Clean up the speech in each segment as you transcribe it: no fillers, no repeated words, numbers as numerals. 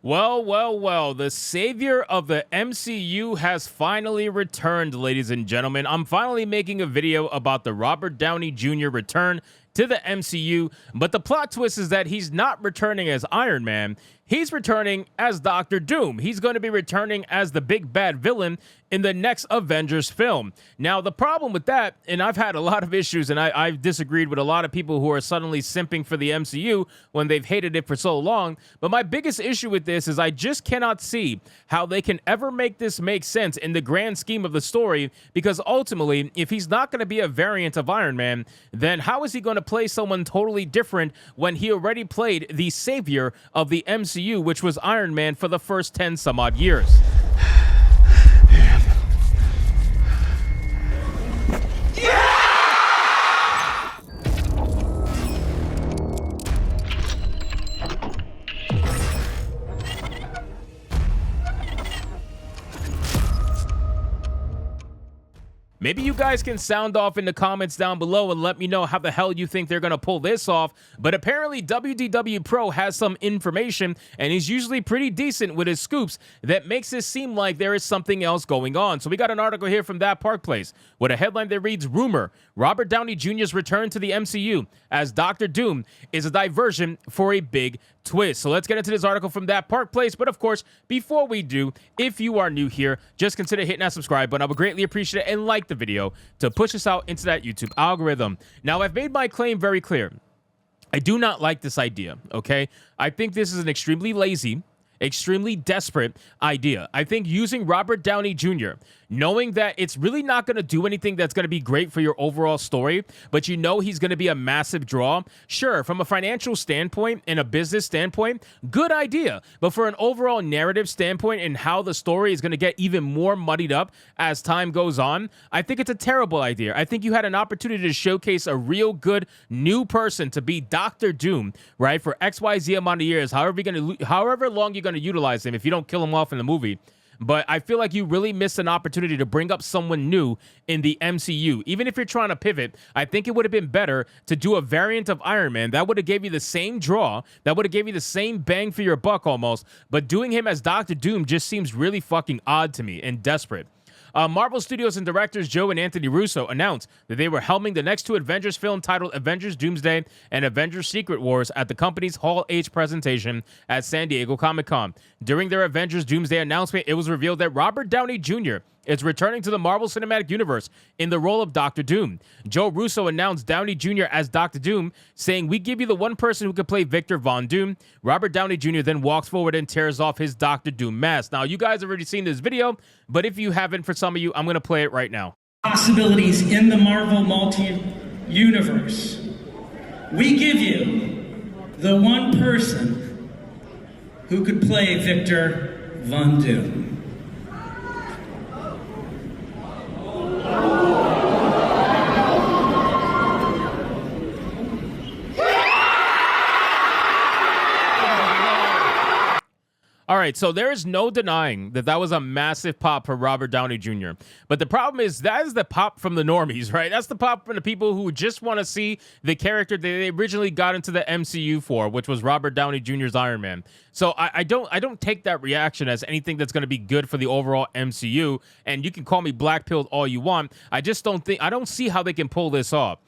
Well, the savior of the MCU has finally returned, ladies and gentlemen. I'm finally making a video about the Robert Downey Jr. return to the MCU, but the plot twist is that he's not returning as Iron Man. He's returning as Doctor Doom. He's going to be returning as the big bad villain in the next Avengers film. Now, the problem with that, and I've had a lot of issues, and I've disagreed with a lot of people who are suddenly simping for the MCU when they've hated it for so long, but my biggest issue with this is I just cannot see how they can ever make this make sense in the grand scheme of the story, because ultimately, if he's not going to be a variant of Iron Man, then how is he going to play someone totally different when he already played the savior of the MCU, which was Iron Man, for the first 10 some odd years? Maybe you guys can sound off in the comments down below and let me know how the hell you think they're going to pull this off. But apparently WDW Pro has some information, and he's usually pretty decent with his scoops, that makes this seem like there is something else going on. So we got an article here from That Park Place with a headline that reads, "Rumor, Robert Downey Jr.'s return to the MCU as Doctor Doom is a diversion for a big twist." So let's get into this article from That Park Place. But of course, before we do, if you are new here, just consider hitting that subscribe button. I would greatly appreciate it, and like the video to push us out into that YouTube algorithm. Now, I've made my claim very clear. I do not like this idea, okay? I think this is an extremely lazy, extremely desperate idea. I think using Robert Downey Jr., knowing that it's really not going to do anything that's going to be great for your overall story, but you know he's going to be a massive draw. Sure, from a financial standpoint and a business standpoint, good idea. But for an overall narrative standpoint and how the story is going to get even more muddied up as time goes on, I think it's a terrible idea. I think you had an opportunity to showcase a real good new person to be Doctor Doom, right, for XYZ amount of years, however long you're going to utilize him if you don't kill him off in the movie. But I feel like you really missed an opportunity to bring up someone new in the MCU. Even if you're trying to pivot, I think it would have been better to do a variant of Iron Man. That would have gave you the same draw. That would have gave you the same bang for your buck almost. But doing him as Doctor Doom just seems really fucking odd to me and desperate. Marvel Studios and directors Joe and Anthony Russo announced that they were helming the next two Avengers film titled Avengers Doomsday and Avengers Secret Wars at the company's Hall H presentation at San Diego Comic-Con. During their Avengers Doomsday announcement, it was revealed that Robert Downey Jr. is returning to the Marvel Cinematic Universe in the role of Doctor Doom. Joe Russo announced Downey Jr. as Doctor Doom, saying, "We give you the one person who could play Victor Von Doom." Robert Downey Jr. then walks forward and tears off his Doctor Doom mask. Now, you guys have already seen this video, but if you haven't, for some of you, I'm going to play it right now. Possibilities in the Marvel multi-universe. We give you the one person who could play Victor Von Doom. All right, so there is no denying that that was a massive pop for Robert Downey Jr. But the problem is that is the pop from the normies, right? That's the pop from the people who just want to see the character that they originally got into the MCU for, which was Robert Downey Jr.'s Iron Man. So I don't take that reaction as anything that's going to be good for the overall MCU. And you can call me black-pilled all you want. I don't see how they can pull this off.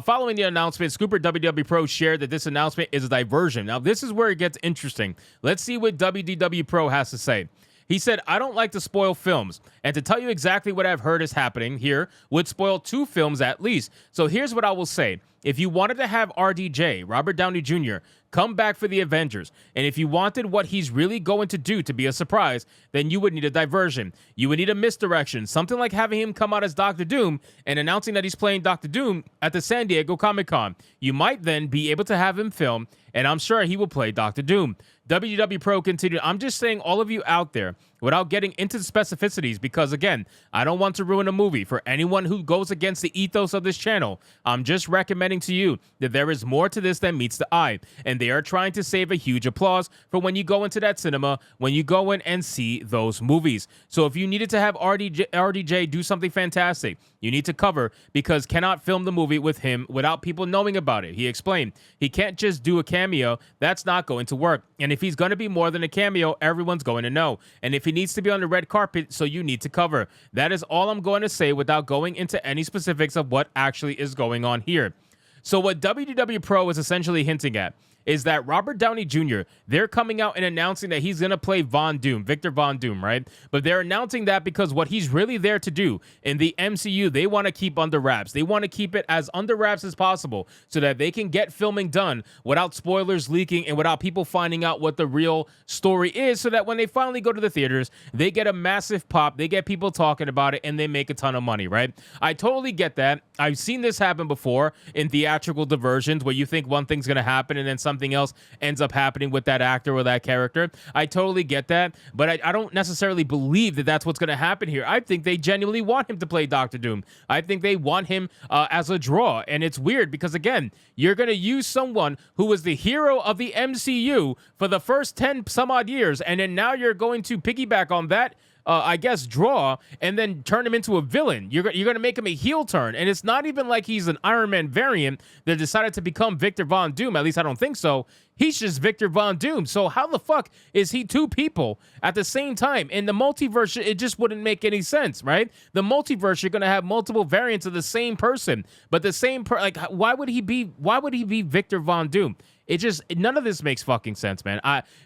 Following the announcement, Scooper WDW Pro shared that this announcement is a diversion. Now, this is where it gets interesting. Let's see what WDW Pro has to say. He said, "I don't like to spoil films, and to tell you exactly what I've heard is happening here would spoil 2 films at least. So here's what I will say. If you wanted to have RDJ, Robert Downey Jr., come back for the Avengers, and if you wanted what he's really going to do to be a surprise, then you would need a diversion. You would need a misdirection, something like having him come out as Doctor Doom and announcing that he's playing Doctor Doom at the San Diego Comic-Con. You might then be able to have him film, and I'm sure he will play Doctor Doom." WDW Pro continued, "I'm just saying all of you out there, without getting into the specificities, because again, I don't want to ruin a movie for anyone who goes against the ethos of this channel. I'm just recommending to you that there is more to this than meets the eye, and they are trying to save a huge applause for when you go into that cinema, when you go in and see those movies. So if you needed to have RDJ do something fantastic, you need to cover, because cannot film the movie with him without people knowing about it. He explained he can't just do a cameo. That's not going to work. And if he's going to be more than a cameo, everyone's going to know. And if he needs to be on the red carpet, so you need to cover. That is all I'm going to say without going into any specifics of what actually is going on here. So what WDW Pro is essentially hinting at is that Robert Downey Jr., they're coming out and announcing that he's going to play Von Doom, Victor Von Doom, right? But they're announcing that because what he's really there to do in the MCU, they want to keep under wraps. They want to keep it as under wraps as possible so that they can get filming done without spoilers leaking and without people finding out what the real story is, so that when they finally go to the theaters, they get a massive pop, they get people talking about it, and they make a ton of money, right? I totally get that. I've seen this happen before in theatrical diversions where you think one thing's going to happen and then something else ends up happening with that actor or that character. I totally get that, but I don't necessarily believe that that's what's going to happen here. I think they genuinely want him to play Doctor Doom. I think they want him as a draw, and it's weird because, again, you're going to use someone who was the hero of the MCU for the first 10 some odd years, and then now you're going to piggyback on that I guess, draw, and then turn him into a villain. You're going to make him a heel turn. And it's not even like he's an Iron Man variant that decided to become Victor Von Doom. At least I don't think so. He's just Victor Von Doom. So how the fuck is he two people at the same time? In the multiverse, it just wouldn't make any sense, right? The multiverse, you're going to have multiple variants of the same person. But the same, why would he be Victor Von Doom? It just, none of this makes fucking sense, man.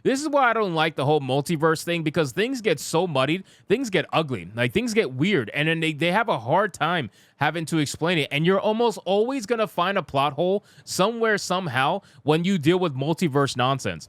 This is why I don't like the whole multiverse thing, because things get so muddied, things get ugly, like things get weird, and then they have a hard time having to explain it, and you're almost always going to find a plot hole somewhere, somehow, when you deal with multiverse nonsense.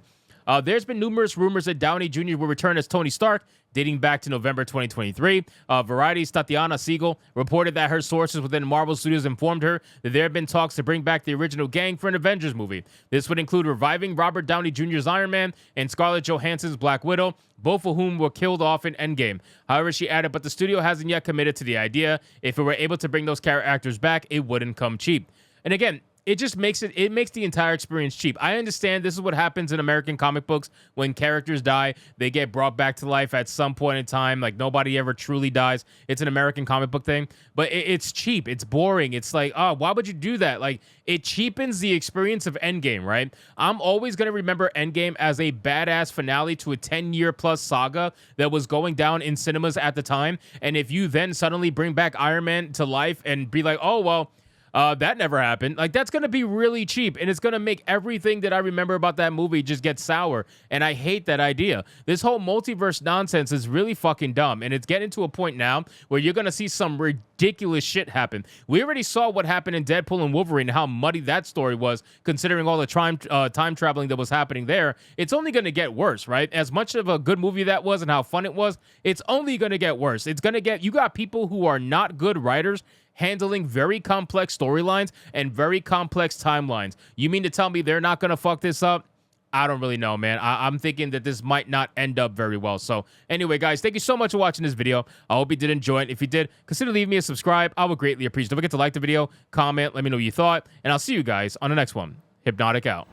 There's been numerous rumors that Downey Jr. will return as Tony Stark, dating back to November 2023. Variety's Tatiana Siegel reported that her sources within Marvel Studios informed her that there have been talks to bring back the original gang for an Avengers movie. This would include reviving Robert Downey Jr.'s Iron Man and Scarlett Johansson's Black Widow, both of whom were killed off in Endgame. However, she added, but the studio hasn't yet committed to the idea. If it were able to bring those character actors back, it wouldn't come cheap. And again, it just makes the entire experience cheap. I understand this is what happens in American comic books. When characters die, they get brought back to life at some point in time. Like, nobody ever truly dies. It's an American comic book thing. But it's cheap. It's boring. It's like, oh, why would you do that? Like, it cheapens the experience of Endgame, right? I'm always going to remember Endgame as a badass finale to a 10-year plus saga that was going down in cinemas at the time. And if you then suddenly bring back Iron Man to life and be like, oh, well, that never happened. Like, that's going to be really cheap, and it's going to make everything that I remember about that movie just get sour, and I hate that idea. This whole multiverse nonsense is really fucking dumb, and it's getting to a point now where you're going to see some ridiculous shit happen. We already saw what happened in Deadpool and Wolverine and how muddy that story was, considering all the time traveling that was happening there. It's only going to get worse, right? As much of a good movie that was and how fun it was, it's only going to get worse. It's going to get, you got people who are not good writers handling very complex storylines and very complex timelines. You mean to tell me they're not going to fuck this up? I don't really know, man. I'm thinking that this might not end up very well. So anyway, guys, thank you so much for watching this video. I hope you did enjoy it. If you did, consider leaving me a subscribe. I would greatly appreciate it. Don't forget to like the video, comment, let me know what you thought, and I'll see you guys on the next one. Hypnotic out.